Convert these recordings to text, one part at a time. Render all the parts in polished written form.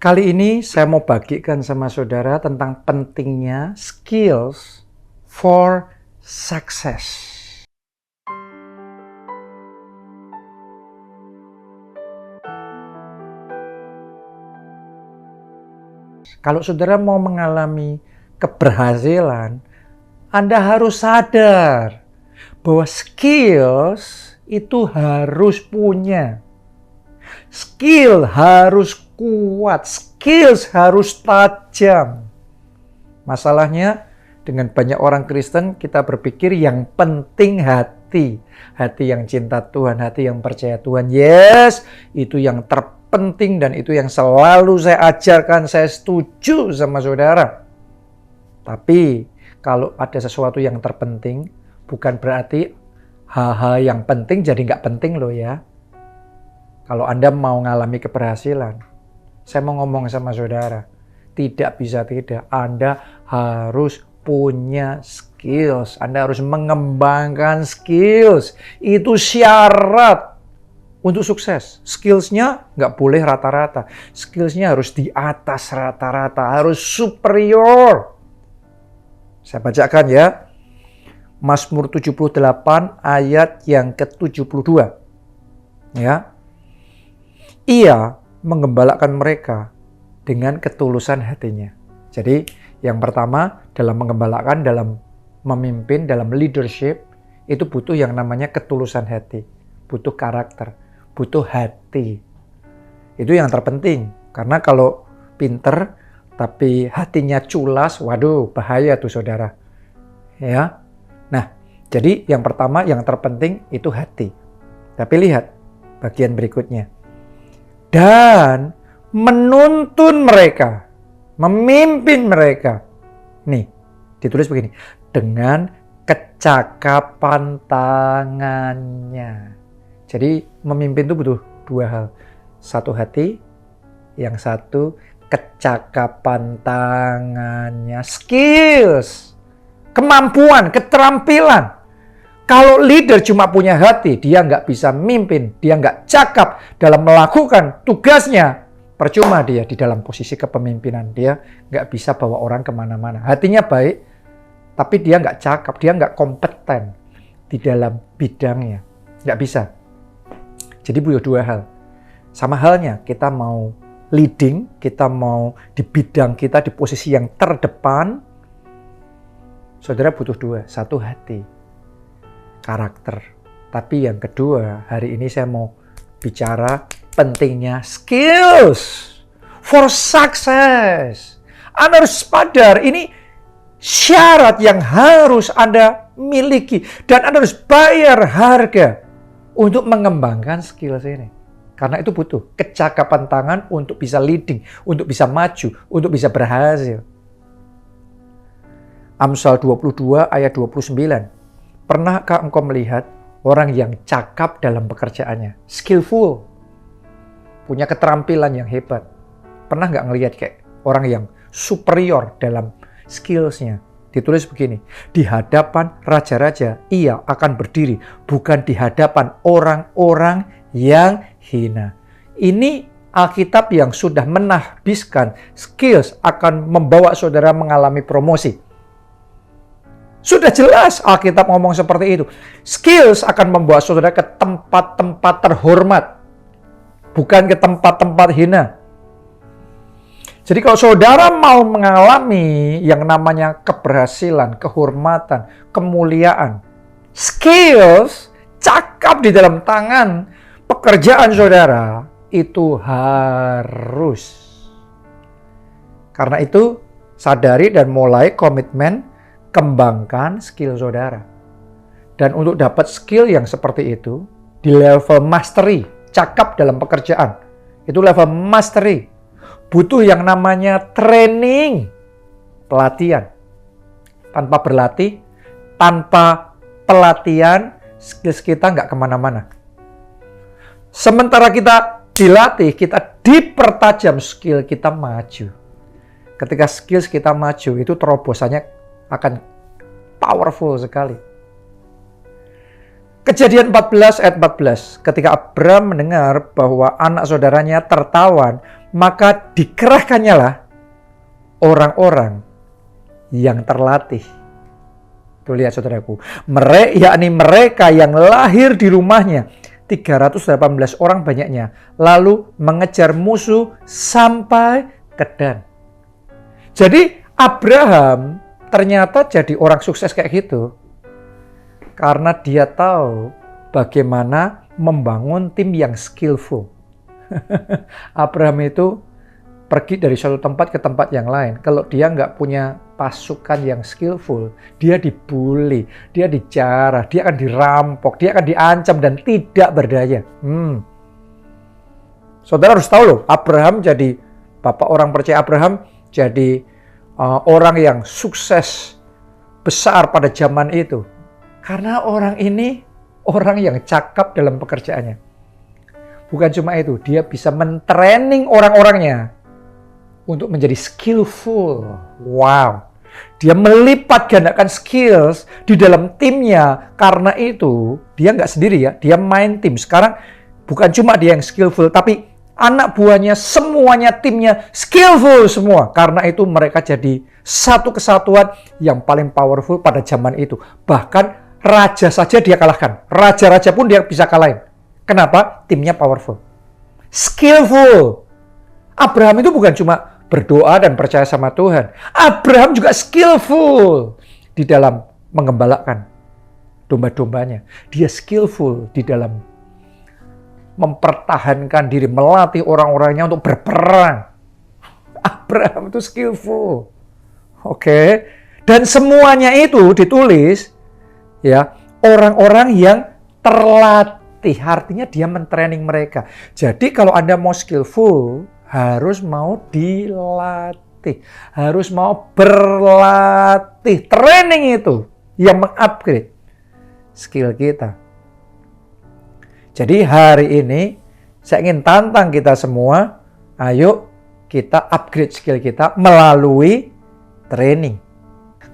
Kali ini saya mau bagikan sama saudara tentang pentingnya skills for success. Kalau saudara mau mengalami keberhasilan, Anda harus sadar bahwa skills itu harus punya. Skill harus kuat, skills harus tajam. Masalahnya dengan banyak orang Kristen kita berpikir yang penting hati. Hati yang cinta Tuhan, hati yang percaya Tuhan. Yes, itu yang terpenting dan itu yang selalu saya ajarkan, saya setuju sama saudara. Tapi kalau ada sesuatu yang terpenting, bukan berarti hal-hal yang penting jadi nggak penting loh ya. Kalau Anda mau mengalami keberhasilan, saya mau ngomong sama saudara, tidak bisa tidak. Anda harus punya skills. Anda harus mengembangkan skills. Itu syarat untuk sukses. Skillsnya nggak boleh rata-rata. Skillsnya harus di atas rata-rata. Harus superior. Saya bacakan ya. Mazmur 78 ayat yang ke-72. Ya. Ia menggembalakan mereka dengan ketulusan hatinya. Jadi yang pertama dalam menggembalakan, dalam memimpin, dalam leadership, itu butuh yang namanya ketulusan hati. Butuh karakter, butuh hati. Itu yang terpenting. Karena kalau pinter tapi hatinya culas, waduh bahaya tuh saudara. Ya. Nah, jadi yang pertama yang terpenting itu hati. Tapi lihat bagian berikutnya. Dan menuntun mereka, memimpin mereka. Nih, ditulis begini. Dengan kecakapan tangannya. Jadi memimpin itu butuh dua hal. Satu hati, yang satu kecakapan tangannya. Skills, kemampuan, keterampilan. Kalau leader cuma punya hati, dia nggak bisa mimpin, dia nggak cakap dalam melakukan tugasnya. Percuma dia di dalam posisi kepemimpinan, dia nggak bisa bawa orang kemana-mana. Hatinya baik, tapi dia nggak cakap, dia nggak kompeten di dalam bidangnya. Nggak bisa. Jadi butuh dua hal. Sama halnya kita mau leading, kita mau di bidang kita di posisi yang terdepan, saudara butuh dua. Satu hati. Karakter. Tapi yang kedua, hari ini saya mau bicara pentingnya skills for success. Anda harus sadar, ini syarat yang harus Anda miliki. Dan Anda harus bayar harga untuk mengembangkan skills ini. Karena itu butuh kecakapan tangan untuk bisa leading, untuk bisa maju, untuk bisa berhasil. Amsal 22 ayat 29. Pernahkah engkau melihat orang yang cakap dalam pekerjaannya? Skillful. Punya keterampilan yang hebat. Pernah nggak ngelihat kayak orang yang superior dalam skillsnya? Ditulis begini. Di hadapan raja-raja ia akan berdiri. Bukan di hadapan orang-orang yang hina. Ini Alkitab yang sudah menahbiskan skills akan membawa saudara mengalami promosi. Sudah jelas Alkitab ngomong seperti itu. Skills akan membawa saudara ke tempat-tempat terhormat. Bukan ke tempat-tempat hina. Jadi kalau saudara mau mengalami yang namanya keberhasilan, kehormatan, kemuliaan, skills, cakap di dalam tangan, pekerjaan saudara, itu harus. Karena itu sadari dan mulai komitmen kembangkan skill saudara. Dan untuk dapat skill yang seperti itu, di level mastery, cakap dalam pekerjaan, itu level mastery. Butuh yang namanya training, pelatihan. Tanpa berlatih, tanpa pelatihan, skill kita nggak kemana-mana. Sementara kita dilatih, kita dipertajam, skill kita maju. Ketika skill kita maju, itu terobosannya akan powerful sekali. Kejadian 14 ayat 14. Ketika Abram mendengar bahwa anak saudaranya tertawan, maka dikerahkannya lah orang-orang yang terlatih. Tuh lihat saudaraku, yakni mereka yang lahir di rumahnya, 318 orang banyaknya, lalu mengejar musuh sampai ke Dan. Jadi Abraham ternyata jadi orang sukses kayak gitu karena dia tahu bagaimana membangun tim yang skillful. Abraham itu pergi dari suatu tempat ke tempat yang lain. Kalau dia nggak punya pasukan yang skillful, dia dibully, dia dijarah, dia akan dirampok, dia akan diancam dan tidak berdaya. Saudara harus tahu loh, Abraham jadi bapak orang percaya. Abraham jadi orang yang sukses besar pada zaman itu. Karena orang ini orang yang cakap dalam pekerjaannya. Bukan cuma itu, dia bisa mentraining orang-orangnya untuk menjadi skillful. Wow. Dia melipat gandakan skills di dalam timnya. Karena itu, dia nggak sendiri ya. Dia main tim. Sekarang bukan cuma dia yang skillful, tapi anak buahnya semuanya timnya skillful semua. Karena itu mereka jadi satu kesatuan yang paling powerful pada zaman itu. Bahkan raja saja dia kalahkan. Raja-raja pun dia bisa kalahin. Kenapa? Timnya powerful. Skillful. Abraham itu bukan cuma berdoa dan percaya sama Tuhan. Abraham juga skillful di dalam mengembalakan domba-dombanya. Dia skillful di dalam mempertahankan diri, melatih orang-orangnya untuk berperang. Abraham itu skillful. Oke. Dan semuanya itu ditulis ya, orang-orang yang terlatih. Artinya dia mentraining mereka. Jadi kalau Anda mau skillful, harus mau dilatih, harus mau berlatih. Training itu yang mengupgrade skill kita. Jadi hari ini saya ingin tantang kita semua, ayo kita upgrade skill kita melalui training.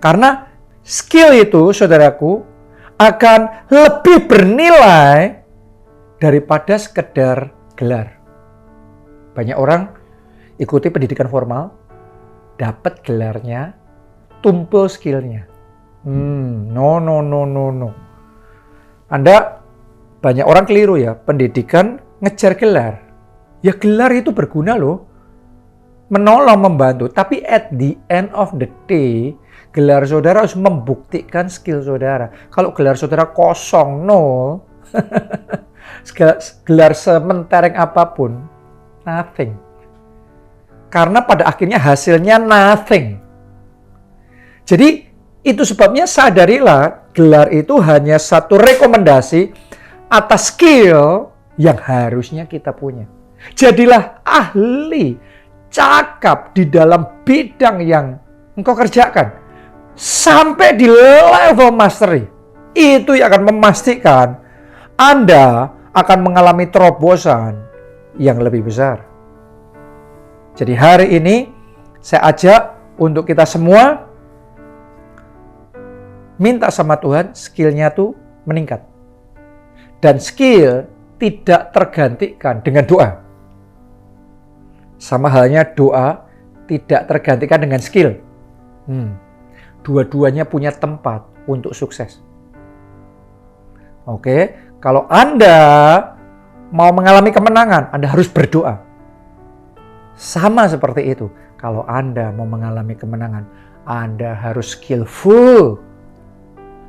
Karena skill itu, saudaraku, akan lebih bernilai daripada sekedar gelar. Banyak orang ikuti pendidikan formal, dapat gelarnya, tumpul skillnya. No. Anda, banyak orang keliru ya, pendidikan ngejar gelar. Ya gelar itu berguna loh, menolong, membantu. Tapi at the end of the day, gelar saudara harus membuktikan skill saudara. Kalau gelar saudara kosong, nol, gelar sementereng apapun, nothing. Karena pada akhirnya hasilnya nothing. Jadi itu sebabnya sadarilah gelar itu hanya satu rekomendasi atas skill yang harusnya kita punya. Jadilah ahli, cakap di dalam bidang yang engkau kerjakan. Sampai di level mastery. Itu yang akan memastikan Anda akan mengalami terobosan yang lebih besar. Jadi hari ini saya ajak untuk kita semua minta sama Tuhan skillnya tuh meningkat. Dan skill tidak tergantikan dengan doa. Sama halnya doa tidak tergantikan dengan skill. Dua-duanya punya tempat untuk sukses. Oke, kalau Anda mau mengalami kemenangan, Anda harus berdoa. Sama seperti itu. Kalau Anda mau mengalami kemenangan, Anda harus skillful.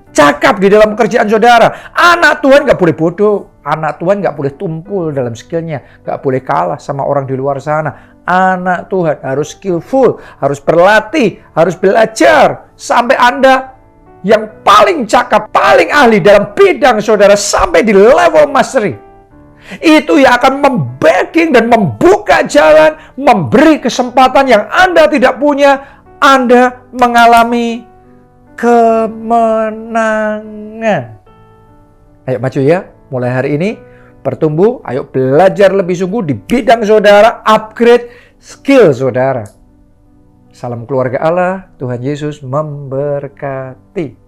Cakap di dalam pekerjaan saudara. Anak Tuhan gak boleh bodoh. Anak Tuhan gak boleh tumpul dalam skillnya. Gak boleh kalah sama orang di luar sana. Anak Tuhan harus skillful, harus berlatih, harus belajar. Sampai Anda yang paling cakap, paling ahli dalam bidang saudara sampai di level mastery. Itu yang akan membacking dan membuka jalan, memberi kesempatan yang Anda tidak punya. Anda mengalami kemenangan. Ayo maju ya, mulai hari ini bertumbuh, ayo belajar lebih sungguh di bidang saudara, upgrade skill saudara. Salam keluarga Allah, Tuhan Yesus memberkati.